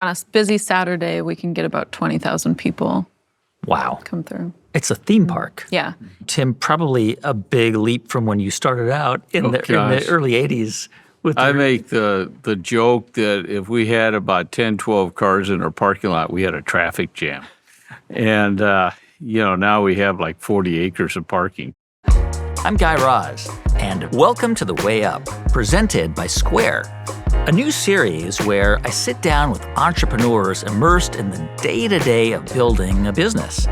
On a busy Saturday, we can get about 20,000 people Wow. come through. It's a theme park. Yeah. Tim, probably a big leap from when you started out in the early 80s. I make the joke that if we had about 10, 12 cars in our parking lot, we had a traffic jam. And, now we have like 40 acres of parking. I'm Guy Raz, and welcome to The Way Up, presented by Square, a new series where I sit down with entrepreneurs immersed in the day-to-day of building a business.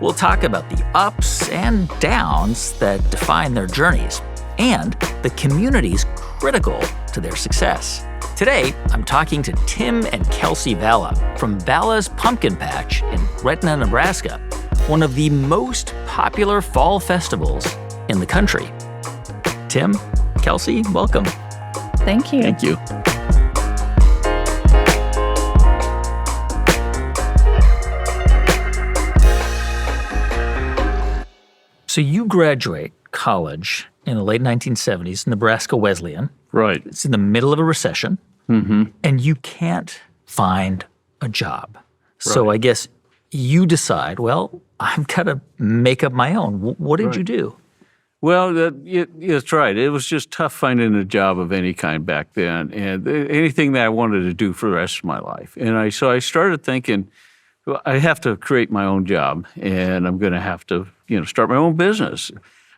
We'll talk about the ups and downs that define their journeys and the communities critical to their success. Today, I'm talking to Tim and Kelsey Vala from Valas Pumpkin Patch in Gretna, Nebraska, one of the most popular fall festivals in the country. Tim, Kelsey, welcome. Thank you. Thank you. So you graduate college in the late 1970s, Nebraska Wesleyan. Right. It's in the middle of a recession, and you can't find a job. So Right. I guess you decide, well, I'm going to make up my own. What did you do? Well, that's right. It was just tough finding a job of any kind back then, and anything that I wanted to do for the rest of my life. And so I started thinking, well, I have to create my own job, and I'm going to have to, start my own business.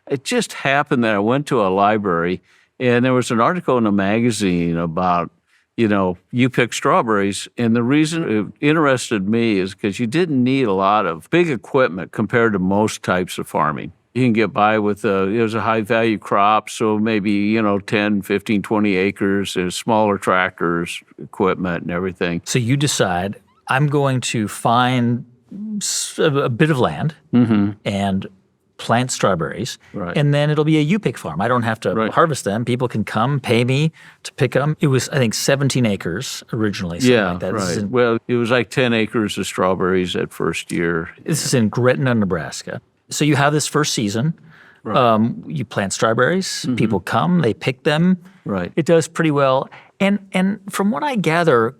It just happened that I went to a library, and there was an article in a magazine about, you pick strawberries. And the reason it interested me is because you didn't need a lot of big equipment compared to most types of farming. You can get by with it was a high-value crop, so maybe, 10, 15, 20 acres. There's smaller tractors, equipment, and everything. So you decide, I'm going to find a bit of land and plant strawberries, Right. and then it'll be a U-pick farm. I don't have to harvest them. People can come, pay me to pick them. It was, I think, 17 acres originally. Yeah, like that. right. Well, it was like 10 acres of strawberries that first year. This is in Gretna, Nebraska. So you have this first season. You plant strawberries. People come. They pick them. Right. It does pretty well. And from what I gather,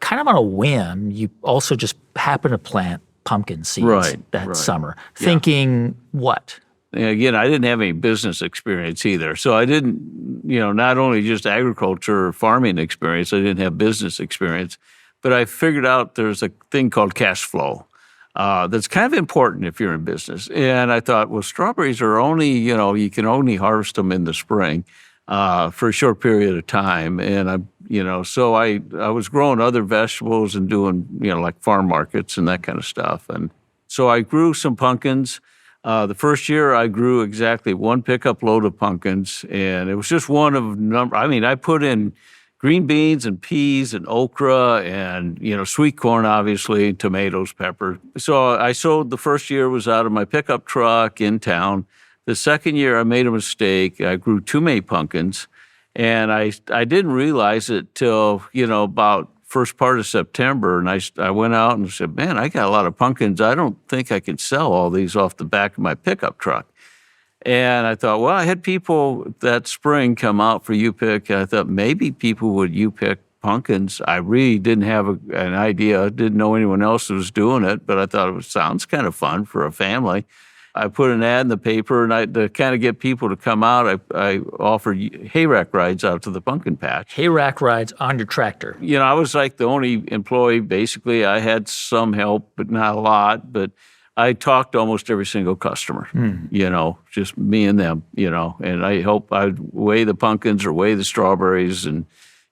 kind of on a whim, you also just happen to plant pumpkin seeds that summer, thinking what? And again, I didn't have any business experience either. So I didn't, not only just agriculture or farming experience, I didn't have business experience, but I figured out there's a thing called cash flow. That's kind of important if you're in business. And I thought, well, strawberries are only, you can only harvest them in the spring for a short period of time. And so I was growing other vegetables and doing, like farm markets and that kind of stuff. And so I grew some pumpkins. The first year I grew exactly one pickup load of pumpkins, and it was just one of I put in green beans and peas and okra and, sweet corn, obviously, tomatoes, pepper. So I sowed the first year was out of my pickup truck in town. The second year I made a mistake. I grew too many pumpkins, and I didn't realize it till, about first part of September. And I went out and said, man, I got a lot of pumpkins. I don't think I could sell all these off the back of my pickup truck. And I thought, well, I had people that spring come out for U-pick. I thought maybe people would U-pick pumpkins. I really didn't have an idea. Didn't know anyone else who was doing it, but I thought it sounds kind of fun for a family. I put an ad in the paper, and to kind of get people to come out, I offered hayrack rides out to the pumpkin patch. Hayrack rides on your tractor. I was like the only employee, basically. I had some help, but not a lot. But I talked to almost every single customer, just me and them, and I'd weigh the pumpkins or weigh the strawberries and,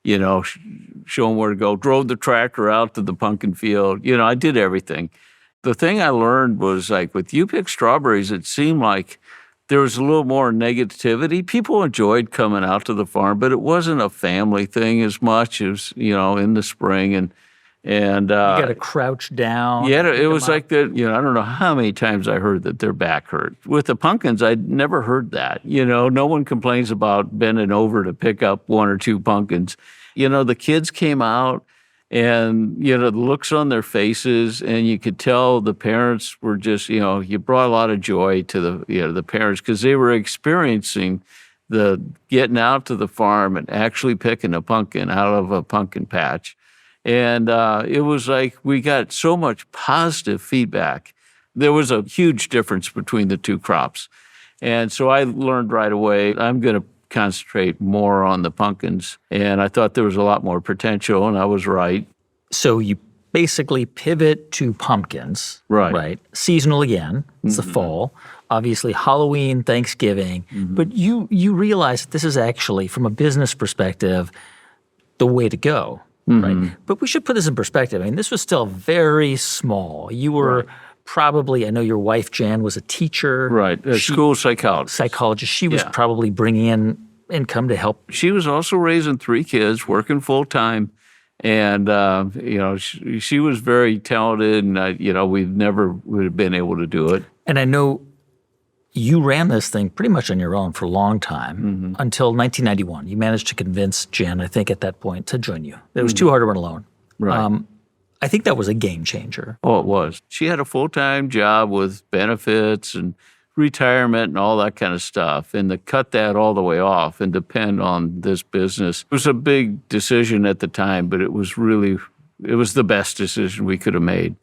show them where to go. Drove the tractor out to the pumpkin field. I did everything. The thing I learned was, like, with U-pick strawberries, it seemed like there was a little more negativity. People enjoyed coming out to the farm, but it wasn't a family thing as much as, in the spring. And you got to crouch down. Yeah, it was like that. I don't know how many times I heard that their back hurt. With the pumpkins, I'd never heard that. No one complains about bending over to pick up one or two pumpkins. The kids came out, and, the looks on their faces, and you could tell the parents were just, you brought a lot of joy to the parents, because they were experiencing the getting out to the farm and actually picking a pumpkin out of a pumpkin patch. And it was like we got so much positive feedback. There was a huge difference between the two crops. And so I learned right away, I'm going to concentrate more on the pumpkins. And I thought there was a lot more potential, and I was right. So you basically pivot to pumpkins, Right. Seasonal again, it's the fall. Obviously Halloween, Thanksgiving. But you realize that this is actually, from a business perspective, the way to go, right? But we should put this in perspective. I mean, this was still very small. You were probably, I know your wife, Jan, was a teacher. Right, a school Psychologist. She was probably bringing in income to help. She was also raising 3 kids, working full time. And, she was very talented, and, we never would have been able to do it. And I know you ran this thing pretty much on your own for a long time until 1991. You managed to convince Jan, I think, at that point, to join you. It was too hard to run alone. Right. I think that was a game changer. Oh, it was. She had a full-time job with benefits and retirement and all that kind of stuff. And to cut that all the way off and depend on this business was a big decision at the time, but it was the best decision we could have made.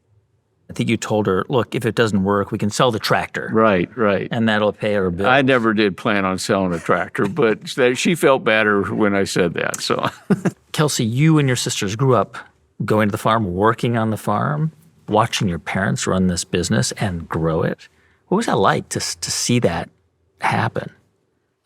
I think you told her, look, if it doesn't work, we can sell the tractor. Right. And that'll pay our bill. I never did plan on selling a tractor, but she felt better when I said that. So, Kelsey, you and your sisters grew up going to the farm, working on the farm, watching your parents run this business and grow it. What was that like to see that happen?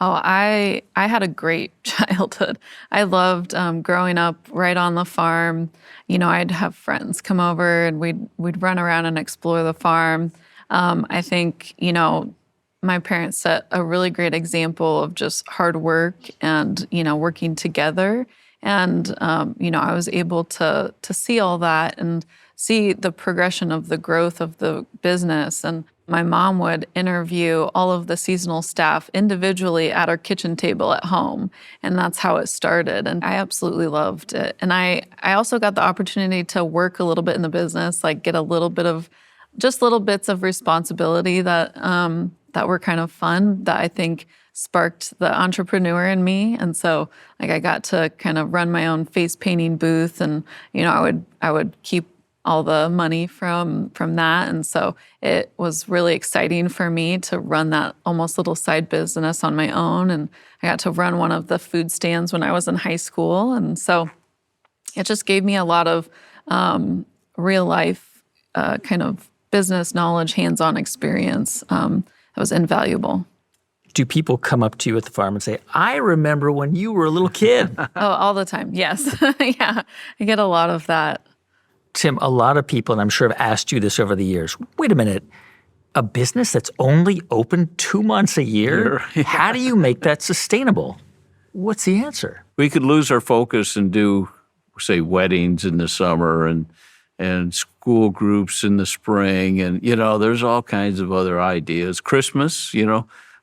Oh, I had a great childhood. I loved growing up right on the farm. I'd have friends come over and we'd run around and explore the farm. I think, my parents set a really great example of just hard work and, working together. And, I was able to see all that and see the progression of the growth of the business. And my mom would interview all of the seasonal staff individually at our kitchen table at home. And that's how it started. And I absolutely loved it. And I also got the opportunity to work a little bit in the business, like get a little bit of, just little bits of responsibility that were kind of fun, that I think sparked the entrepreneur in me. And so I got to kind of run my own face painting booth, and, I would keep all the money from that. And so it was really exciting for me to run that almost little side business on my own. And I got to run one of the food stands when I was in high school. And so it just gave me a lot of real life kind of business knowledge, hands-on experience that was invaluable. Do people come up to you at the farm and say, I remember when you were a little kid? Oh, all the time. Yes. Yeah. I get a lot of that. Tim, a lot of people, and I'm sure have asked you this over the years, wait a minute, a business that's only open 2 months a year? Yeah. How do you make that sustainable? What's the answer? We could lose our focus and do, say, weddings in the summer and school groups in the spring. And, there's all kinds of other ideas. Christmas,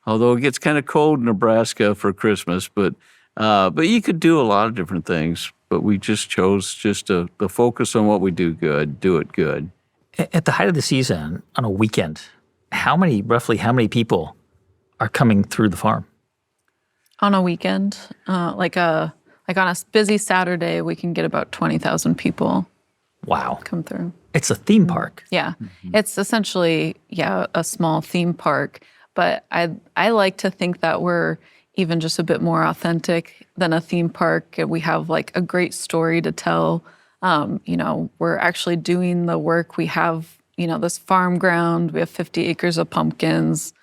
although it gets kind of cold in Nebraska for Christmas, but you could do a lot of different things. But we just chose to focus on what we do good, do it good. At the height of the season, on a weekend, roughly how many people are coming through the farm? On a weekend, like on a busy Saturday, we can get about 20,000 people. Wow. Come through. It's a theme park. Yeah. It's essentially, a small theme park. But I like to think that we're even just a bit more authentic than a theme park. We have like a great story to tell. We're actually doing the work. We have, this farm ground. We have 50 acres of pumpkins.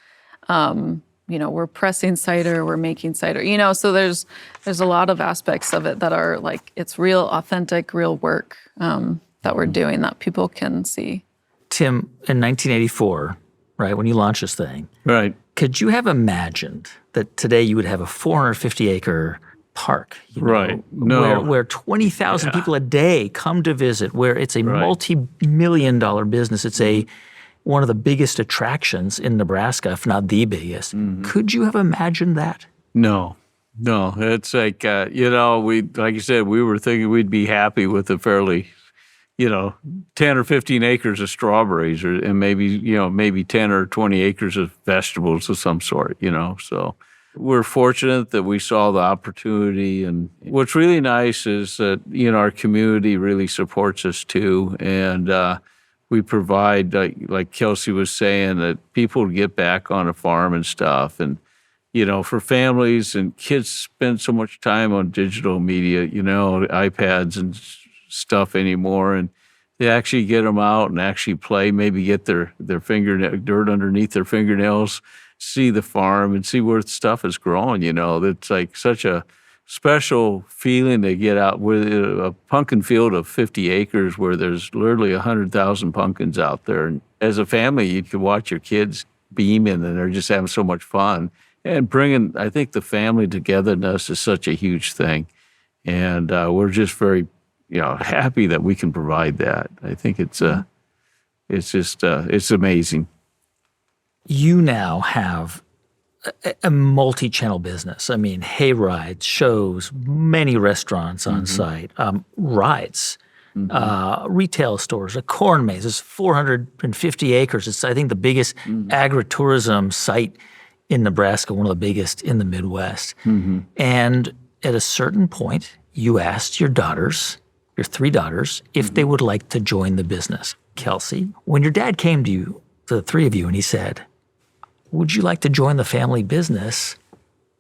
We're pressing cider. We're making cider. So there's a lot of aspects of it that are like, it's real authentic, real work that we're doing that people can see. Tim, in 1984, right, when you launched this thing, right, could you have imagined that today you would have a 450-acre park, right? No. where 20,000 people a day come to visit, where it's a multi-million-dollar business. It's one of the biggest attractions in Nebraska, if not the biggest. Could you have imagined that? No. It's like, like you said, we were thinking we'd be happy with a fairly, 10 or 15 acres of strawberries and maybe 10 or 20 acres of vegetables of some sort, So we're fortunate that we saw the opportunity. And what's really nice is that, our community really supports us too. And we provide, like Kelsey was saying, that people get back on a farm and stuff. And, for families and kids spend so much time on digital media, iPads and stuff anymore. And they actually get them out and actually play, maybe get their fingernail dirt underneath their fingernails, see the farm and see where stuff is growing. It's like such a special feeling to get out with a pumpkin field of 50 acres where there's literally 100,000 pumpkins out there. And as a family, you can watch your kids beaming and they're just having so much fun. And I think the family togetherness is such a huge thing. And we're just very, happy that we can provide that. I think it's amazing. You now have a multi-channel business. I mean, hay rides, shows, many restaurants on site, rides, retail stores, a corn maze. It's 450 acres. It's, I think, the biggest agritourism site in Nebraska, one of the biggest in the Midwest. And at a certain point, you asked your three daughters, if they would like to join the business. Kelsey, when your dad came to you, to the three of you, and he said, would you like to join the family business?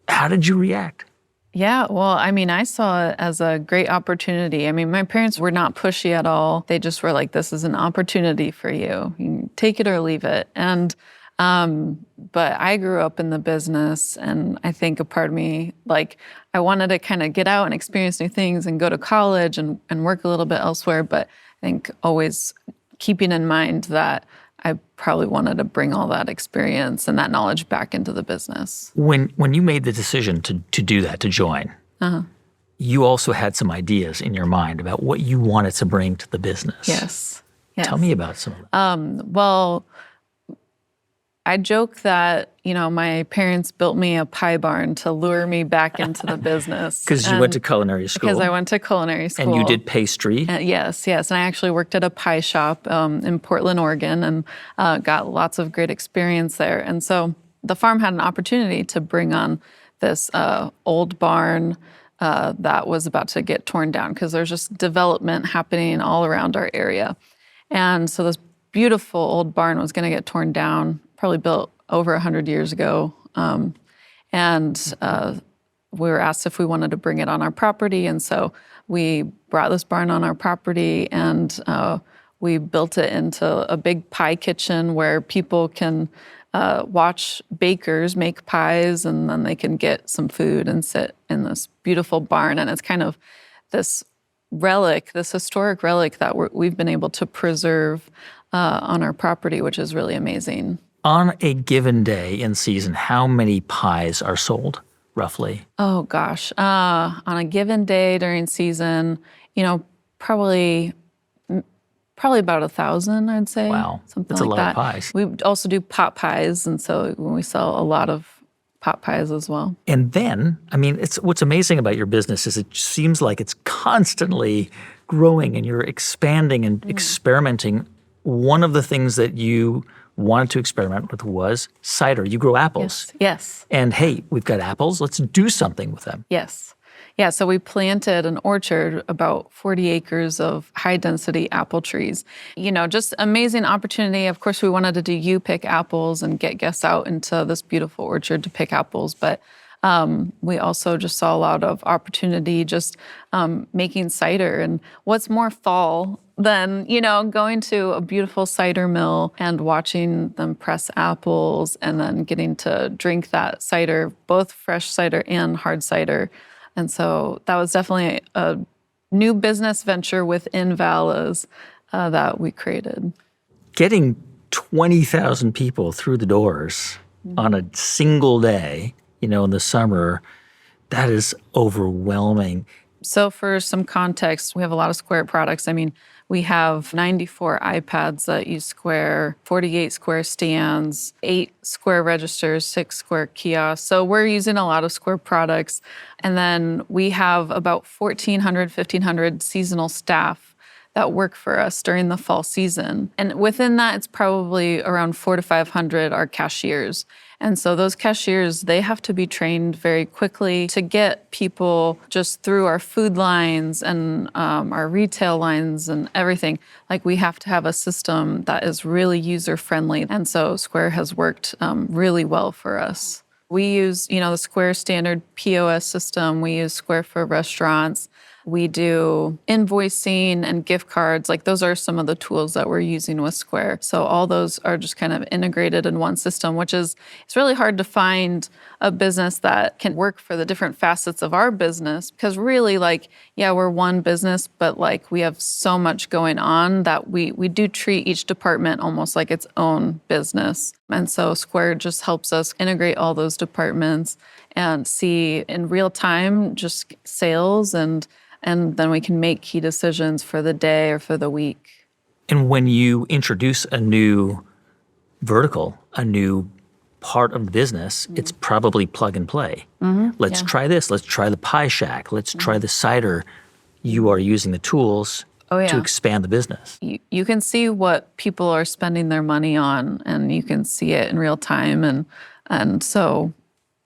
How did you react? Yeah, well, I saw it as a great opportunity. My parents were not pushy at all. They just were like, this is an opportunity for you. You can take it or leave it. And but I grew up in the business, and I think a part of me, I wanted to kind of get out and experience new things and go to college and work a little bit elsewhere. But I think always keeping in mind that I probably wanted to bring all that experience and that knowledge back into the business. When you made the decision to do that, to join, you also had some ideas in your mind about what you wanted to bring to the business. Yes. Tell me about some of that. Well, I joke that, my parents built me a pie barn to lure me back into the business. Because you went to culinary school. Because I went to culinary school. And you did pastry. Yes. And I actually worked at a pie shop in Portland, Oregon, and got lots of great experience there. And so the farm had an opportunity to bring on this old barn that was about to get torn down because there's just development happening all around our area. And so this beautiful old barn was going to get torn down, probably built over 100 years ago. And we were asked if we wanted to bring it on our property. And so we brought this barn on our property, and we built it into a big pie kitchen where people can watch bakers make pies, and then they can get some food and sit in this beautiful barn. And it's kind of this relic, this historic relic that we've been able to preserve on our property, which is really amazing. On a given day in season, how many pies are sold, roughly? Oh, gosh. On a given day during season, probably about 1,000, I'd say. Wow. Something That's like a lot that. of pies. We also do pot pies, and so we sell a lot of pot pies as well. And then, what's amazing about your business is it seems like it's constantly growing and you're expanding and experimenting. One of the things that you wanted to experiment with was cider. You grow apples. Yes. And hey, we've got apples. Let's do something with them. Yes. Yeah, so we planted an orchard, about 40 acres of high-density apple trees. Just amazing opportunity. Of course, we wanted to do you pick apples and get guests out into this beautiful orchard to pick apples, but we also just saw a lot of opportunity just making cider. And what's more fall than, going to a beautiful cider mill and watching them press apples and then getting to drink that cider, both fresh cider and hard cider. And so that was definitely a new business venture within Valas that we created. Getting 20,000 people through the doors on a single day, in the summer, that is overwhelming. So for some context, we have a lot of Square products. We have 94 iPads that use Square, 48 Square stands, 8 Square registers, 6 Square kiosks. So we're using a lot of Square products. And then we have about 1,400, 1,500 seasonal staff that work for us during the fall season. And within that, it's probably around 400 to 500 are cashiers. And so those cashiers, they have to be trained very quickly to get people just through our food lines and our retail lines and everything. Like, we have to have a system that is really user-friendly. And so Square has worked really well for us. We use, the Square standard POS system. We use Square for restaurants. We do invoicing and gift cards. Like, those are some of the tools that we're using with Square. So all those are just kind of integrated in one system, which is, it's really hard to find a business that can work for the different facets of our business. Because really, we're one business, but we have so much going on that we do treat each department almost like its own business. And so Square just helps us integrate all those departments and see in real time just sales, and then we can make key decisions for the day or for the week. And when you introduce a new vertical, a new part of the business, it's probably plug and play. Let's try this. Let's try the pie shack. Let's try the cider. You are using the tools to expand the business. You can see what people are spending their money on, and you can see it in real time. And so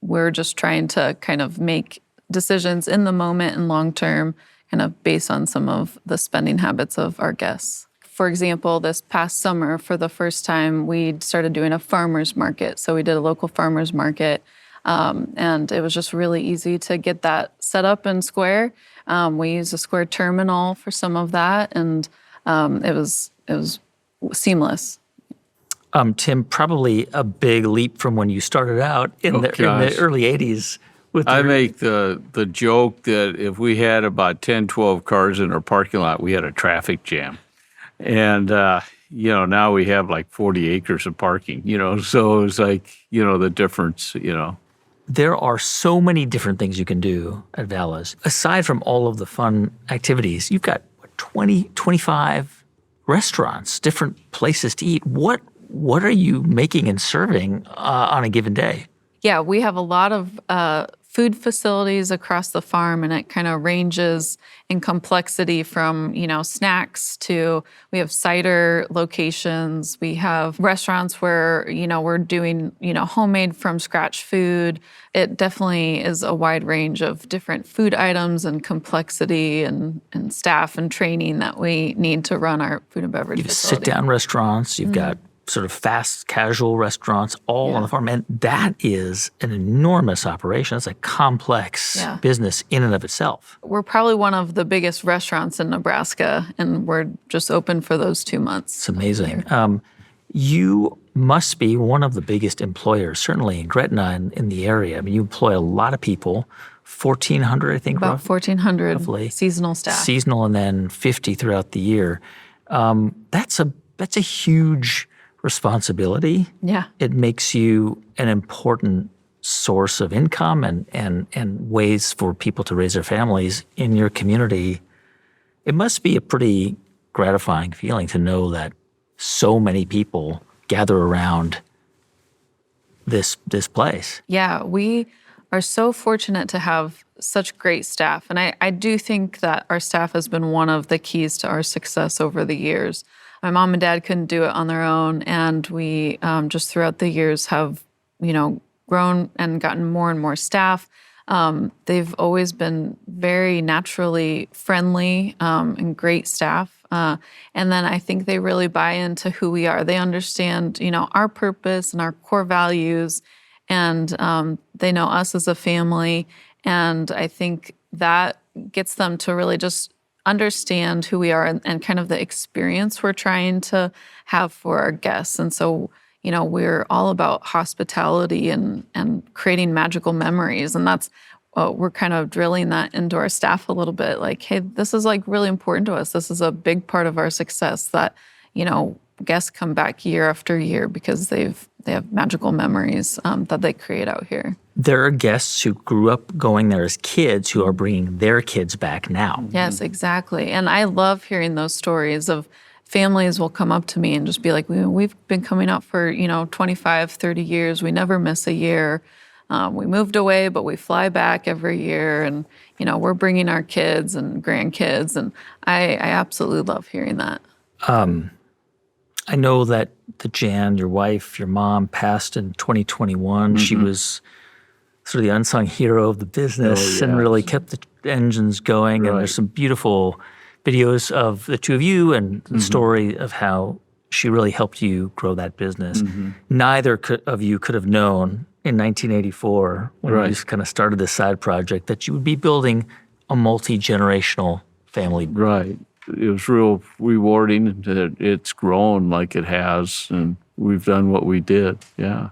we're just trying to kind of make decisions in the moment and long term, kind of based on some of the spending habits of our guests. For example, this past summer, for the first time, we started doing a farmer's market. So we did a local farmer's market, and it was just really easy to get that set up in Square. We used a Square terminal for some of that, and it was seamless. Tim, probably a big leap from when you started out in the early 80s. I make the joke that if we had about 10, 12 cars in our parking lot, we had a traffic jam. And, now we have 40 acres of parking, so it's the difference, There are so many different things you can do at Valas. Aside from all of the fun activities, you've got 20, 25 restaurants, different places to eat. What are you making and serving on a given day? Yeah, we have a lot of food facilities across the farm, and it kind of ranges in complexity from, snacks to, we have cider locations. We have restaurants where, we're doing, homemade from scratch food. It definitely is a wide range of different food items and complexity and staff and training that we need to run our food and beverage facility. Sit-down restaurants, you've got sort of fast casual restaurants all on the farm. And that is an enormous operation. It's a complex business in and of itself. We're probably one of the biggest restaurants in Nebraska, and we're just open for those 2 months. It's amazing. You must be one of the biggest employers, certainly in Gretna and in the area. I mean, you employ a lot of people, 1,400, I think. About 1,400 roughly. Seasonal staff. Seasonal, and then 50 throughout the year. That's a huge responsibility. Yeah. It makes you an important source of income and ways for people to raise their families in your community. It must be a pretty gratifying feeling to know that so many people gather around this place. Yeah, we are so fortunate to have such great staff. And I do think that our staff has been one of the keys to our success over the years. My mom and dad couldn't do it on their own, and we just throughout the years have, grown and gotten more and more staff. They've always been very naturally friendly and great staff. And then I think they really buy into who we are. They understand, our purpose and our core values, and they know us as a family. And I think that gets them to really just understand who we are and kind of the experience we're trying to have for our guests. And so, we're all about hospitality and creating magical memories. And that's, we're kind of drilling that into our staff a little bit. Like, hey, this is really important to us. This is a big part of our success that, guests come back year after year because they have magical memories that they create out here. There are guests who grew up going there as kids who are bringing their kids back now. Yes, exactly. And I love hearing those stories of families will come up to me and just be like, we've been coming out for, 25, 30 years. We never miss a year. We moved away, but we fly back every year, and we're bringing our kids and grandkids, and I absolutely love hearing that. I know that Jan, your wife, your mom, passed in 2021. She was sort of the unsung hero of the business and really kept the engines going. And there's some beautiful videos of the two of you and the story of how she really helped you grow that business. Neither of you could have known in 1984 when you just kind of started this side project that you would be building a multi-generational family. Right. It was real rewarding that it's grown like it has, and we've done what we did. Yeah.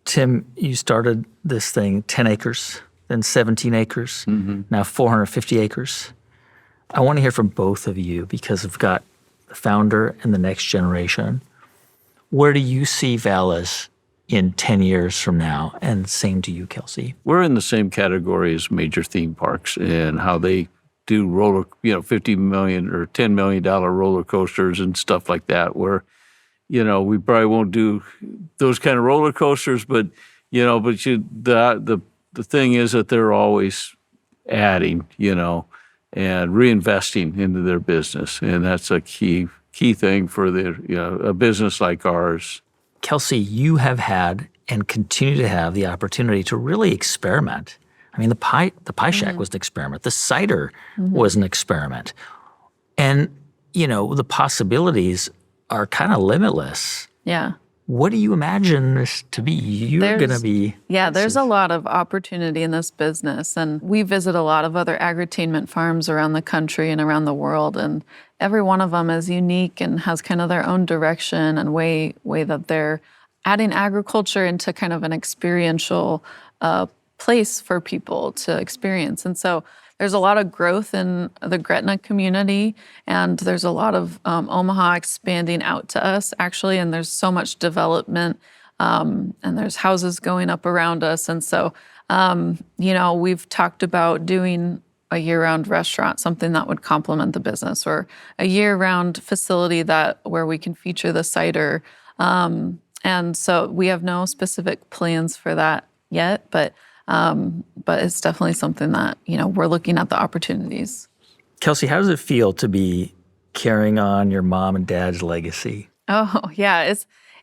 Tim, you started this thing 10 acres, then 17 acres, now 450 acres. I want to hear from both of you because we've got the founder and the next generation. Where do you see Valas in 10 years from now? And same to you, Kelsey. We're in the same category as major theme parks and how they do $50 million or $10 million roller coasters and stuff like that, where, we probably won't do those kind of roller coasters, but the thing is that they're always adding, and reinvesting into their business. And that's a key thing for a business like ours. Kelsey, you have had and continue to have the opportunity to really experiment. I mean, the pie shack was an experiment. The cider was an experiment. And, the possibilities are kind of limitless. Yeah. What do you imagine this to be? You're going to be... Yeah, there's a lot of opportunity in this business. And we visit a lot of other agritainment farms around the country and around the world. And every one of them is unique and has kind of their own direction and way that they're adding agriculture into kind of an experiential place for people to experience. And so there's a lot of growth in the Gretna community, and there's a lot of Omaha expanding out to us, actually, and there's so much development, and there's houses going up around us. And so, we've talked about doing a year-round restaurant, something that would complement the business, or a year-round facility where we can feature the cider. And so we have no specific plans for that yet, but it's definitely something that, we're looking at the opportunities. Kelsey, how does it feel to be carrying on your mom and dad's legacy? Oh, yeah,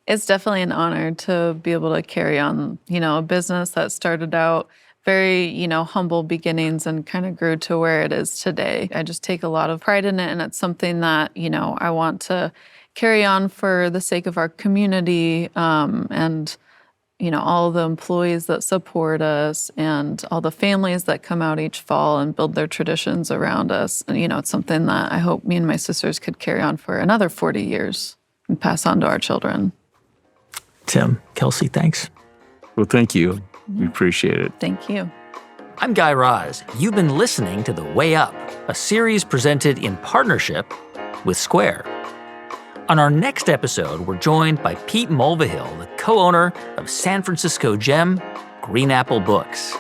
it's definitely an honor to be able to carry on, a business that started out very, humble beginnings and kind of grew to where it is today. I just take a lot of pride in it, and it's something that, I want to carry on for the sake of our community, and all the employees that support us and all the families that come out each fall and build their traditions around us. And, it's something that I hope me and my sisters could carry on for another 40 years and pass on to our children. Tim, Kelsey, thanks. Well, thank you. We appreciate it. Thank you. I'm Guy Raz. You've been listening to The Way Up, a series presented in partnership with Square. On our next episode, we're joined by Pete Mulvihill, the co-owner of San Francisco gem Green Apple Books.